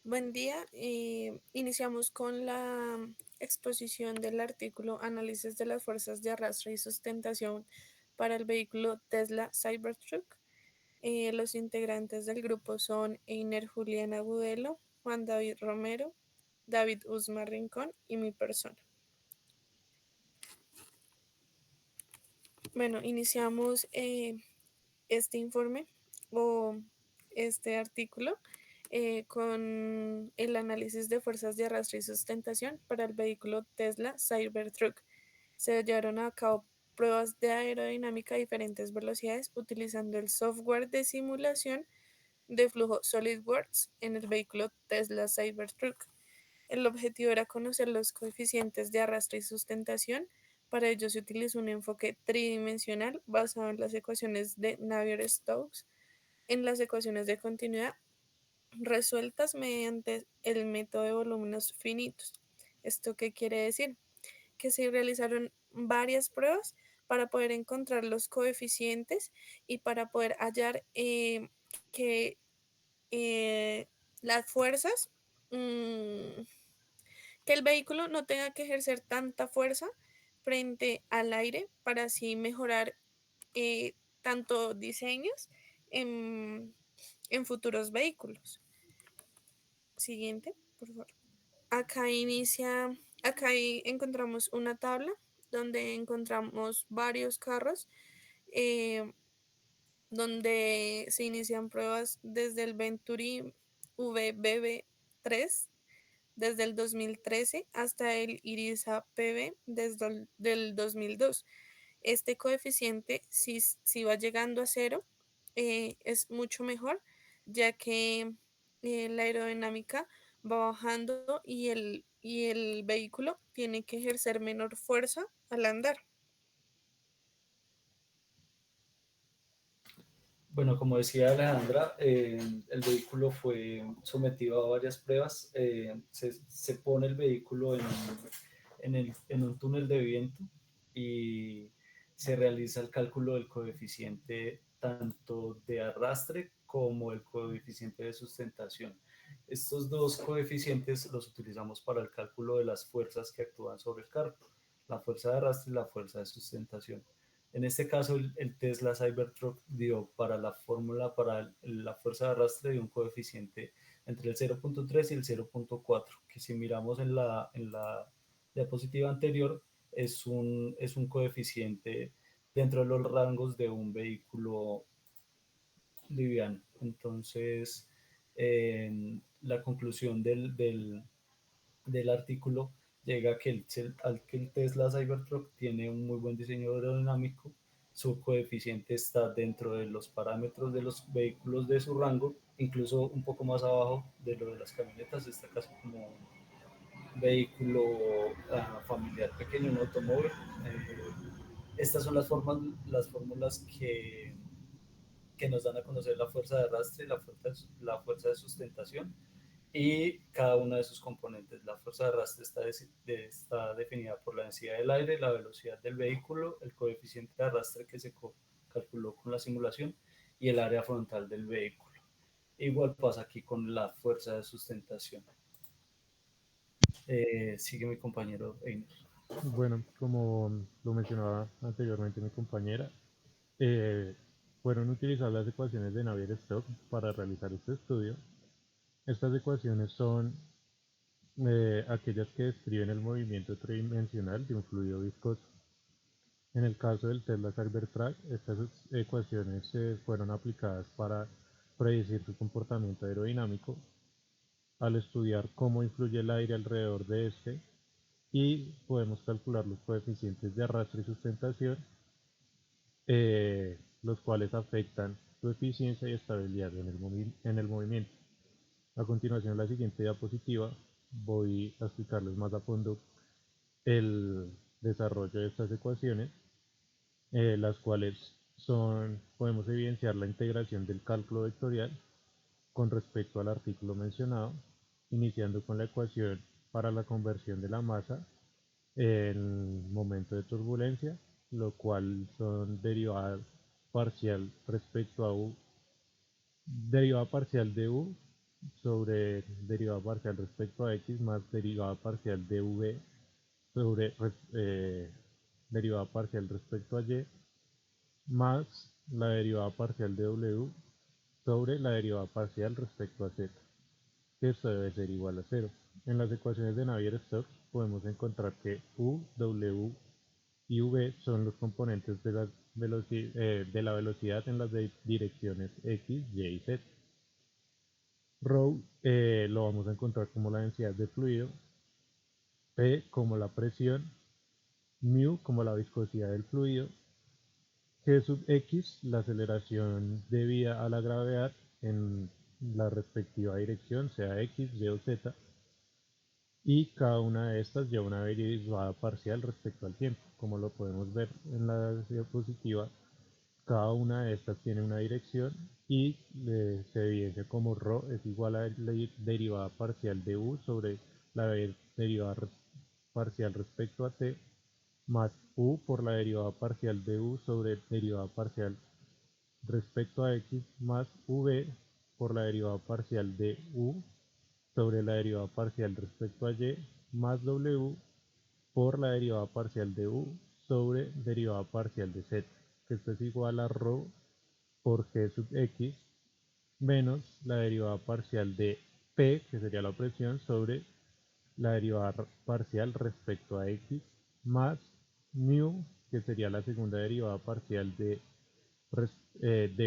Buen día. Iniciamos con la exposición del artículo Análisis de las fuerzas de arrastre y sustentación para el vehículo Tesla Cybertruck. Los integrantes del grupo son Einer Julián Agudelo, Juan David Romero, David Usma Rincón y mi persona. Bueno, iniciamos este informe o este artículo con el análisis de fuerzas de arrastre y sustentación para el vehículo Tesla Cybertruck. Se llevaron a cabo pruebas de aerodinámica a diferentes velocidades utilizando el software de simulación de flujo SolidWorks en el vehículo Tesla Cybertruck. El objetivo era conocer los coeficientes de arrastre y sustentación. Para ello se utilizó un enfoque tridimensional basado en las ecuaciones de Navier-Stokes, en las ecuaciones de continuidad resueltas mediante el método de volúmenes finitos. ¿Esto qué quiere decir? Que se realizaron varias pruebas para poder encontrar los coeficientes y para poder hallar que las fuerzas, mmm, que el vehículo no tenga que ejercer tanta fuerza frente al aire para así mejorar tanto diseños en, en futuros vehículos. Siguiente, por favor. Acá ahí encontramos una tabla donde encontramos varios carros eh, donde se inician pruebas desde el Venturi VBB3 desde el 2013 hasta el Irisa PB desde el del 2002. Este coeficiente, si va llegando a cero, es mucho mejor, ya que la aerodinámica va bajando y el vehículo tiene que ejercer menor fuerza al andar. Bueno, como decía Alejandra, el vehículo fue sometido a varias pruebas. Se pone el vehículo en un túnel de viento y se realiza el cálculo del coeficiente tanto de arrastre como el coeficiente de sustentación. Estos dos coeficientes los utilizamos para el cálculo de las fuerzas que actúan sobre el carro, la fuerza de arrastre y la fuerza de sustentación. En este caso, el Tesla Cybertruck dio para la fórmula para la fuerza de arrastre de un coeficiente entre el 0.3 y el 0.4, que si miramos en la diapositiva anterior, es un coeficiente dentro de los rangos de un vehículo liviano. Entonces, la conclusión del artículo llega a que el Tesla Cybertruck tiene un muy buen diseño aerodinámico, su coeficiente está dentro de los parámetros de los vehículos de su rango, incluso un poco más abajo de lo de las camionetas, está casi como un vehículo familiar pequeño, un automóvil. Estas son las fórmulas que nos dan a conocer la fuerza de arrastre y la fuerza de sustentación y cada una de sus componentes. La fuerza de arrastre está definida por la densidad del aire, la velocidad del vehículo, el coeficiente de arrastre que se calculó con la simulación y el área frontal del vehículo. Igual pasa aquí con la fuerza de sustentación. Sigue mi compañero Einer. Bueno, como lo mencionaba anteriormente mi compañera, eh, fueron utilizadas las ecuaciones de Navier-Stokes para realizar este estudio. Estas ecuaciones son aquellas que describen el movimiento tridimensional de un fluido viscoso. En el caso del Tesla Cybertruck, estas ecuaciones fueron aplicadas para predecir su comportamiento aerodinámico al estudiar cómo influye el aire alrededor de este y podemos calcular los coeficientes de arrastre y sustentación, los cuales afectan su eficiencia y estabilidad en el movimiento. A continuación, en la siguiente diapositiva, voy a explicarles más a fondo el desarrollo de estas ecuaciones, las cuales podemos evidenciar la integración del cálculo vectorial con respecto al artículo mencionado, iniciando con la ecuación para la conversión de la masa en momento de turbulencia, lo cual son derivada parcial de U sobre derivada parcial respecto a x más derivada parcial de v sobre derivada parcial respecto a y más la derivada parcial de w sobre la derivada parcial respecto a z, que esto debe ser igual a cero. En las ecuaciones de Navier-Stokes podemos encontrar que u, w y v son los componentes de de la velocidad en las direcciones x, y y z. Rho lo vamos a encontrar como la densidad de fluido, P como la presión, mu como la viscosidad del fluido, G sub x la aceleración debida a la gravedad en la respectiva dirección, sea x, y o z, y cada una de estas lleva una derivada parcial respecto al tiempo. Como lo podemos ver en la diapositiva, cada una de estas tiene una dirección y se evidencia como ρ es igual a la derivada parcial de u sobre la derivada parcial respecto a t más u por la derivada parcial de u sobre derivada parcial respecto a x más v por la derivada parcial de u sobre la derivada parcial respecto a y más w por la derivada parcial de u sobre derivada parcial de z, que esto es igual a ρ por g sub x menos la derivada parcial de P, que sería la presión, sobre la derivada parcial respecto a x, más mu, que sería la segunda derivada parcial de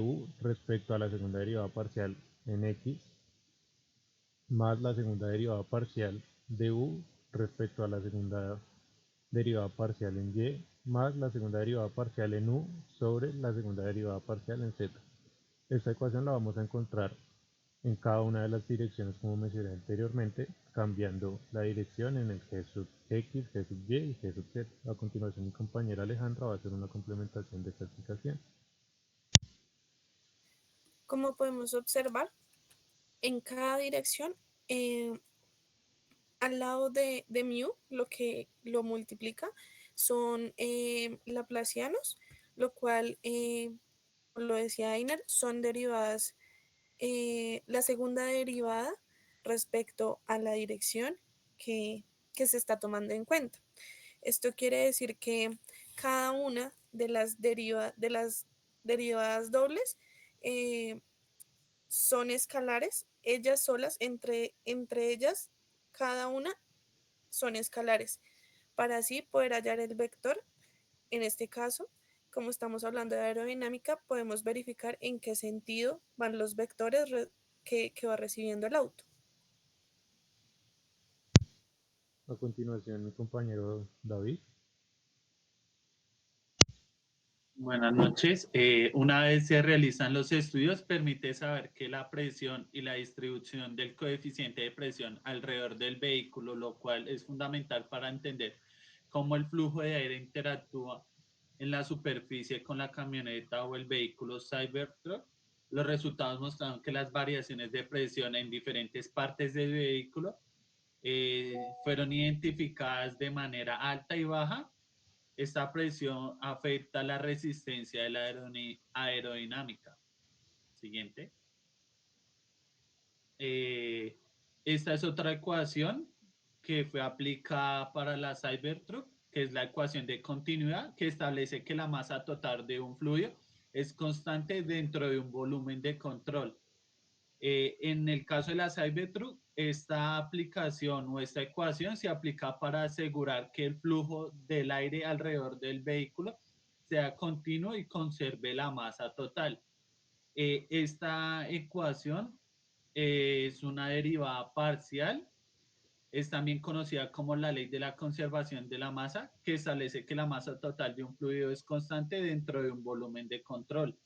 u respecto a la segunda derivada parcial en x, más la segunda derivada parcial de u respecto a la segunda derivada parcial en y, más la segunda derivada parcial en u sobre la segunda derivada parcial en z. Esta ecuación la vamos a encontrar en cada una de las direcciones como mencioné anteriormente, cambiando la dirección en el G sub X, G sub Y y G sub Z. A continuación mi compañera Alejandra va a hacer una complementación de esta explicación. Como podemos observar, en cada dirección, al lado de mu, lo que lo multiplica son laplacianos, lo cual, lo decía Einer, son derivadas, la segunda derivada respecto a la dirección que se está tomando en cuenta. Esto quiere decir que cada una de las derivadas dobles son escalares, ellas solas, entre ellas, cada una son escalares, para así poder hallar el vector. En este caso, como estamos hablando de aerodinámica, podemos verificar en qué sentido van los vectores que va recibiendo el auto. A continuación mi compañero David. Buenas noches. Una vez se realizan los estudios, permite saber que la presión y la distribución del coeficiente de presión alrededor del vehículo, lo cual es fundamental para entender cómo el flujo de aire interactúa en la superficie con la camioneta o el vehículo Cybertruck. Los resultados mostraron que las variaciones de presión en diferentes partes del vehículo fueron identificadas de manera alta y baja. Esta presión afecta la resistencia de la aerodinámica. Siguiente. Esta es otra ecuación que fue aplicada para la Cybertruck, que es la ecuación de continuidad, que establece que la masa total de un fluido es constante dentro de un volumen de control. En el caso de la Cybertruck, esta aplicación o esta ecuación se aplica para asegurar que el flujo del aire alrededor del vehículo sea continuo y conserve la masa total. Esta ecuación es una derivada parcial, es también conocida como la ley de la conservación de la masa, que establece que la masa total de un fluido es constante dentro de un volumen de control.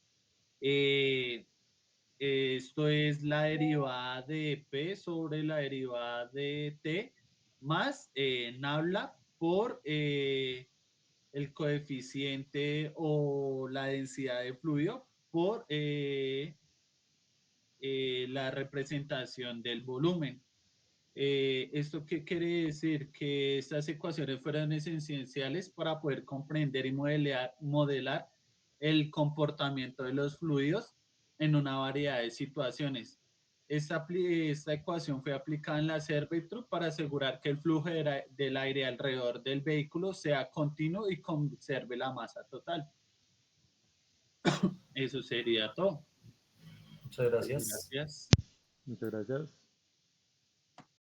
Esto es la derivada de P sobre la derivada de T más nabla por el coeficiente o la densidad de fluido por la representación del volumen. ¿Esto qué quiere decir? Que estas ecuaciones fueron esenciales para poder comprender y modelar el comportamiento de los fluidos en una variedad de situaciones. Esta ecuación fue aplicada en la Servitruk para asegurar que el flujo del aire alrededor del vehículo sea continuo y conserve la masa total. Eso sería todo. Muchas gracias. Gracias. Muchas gracias.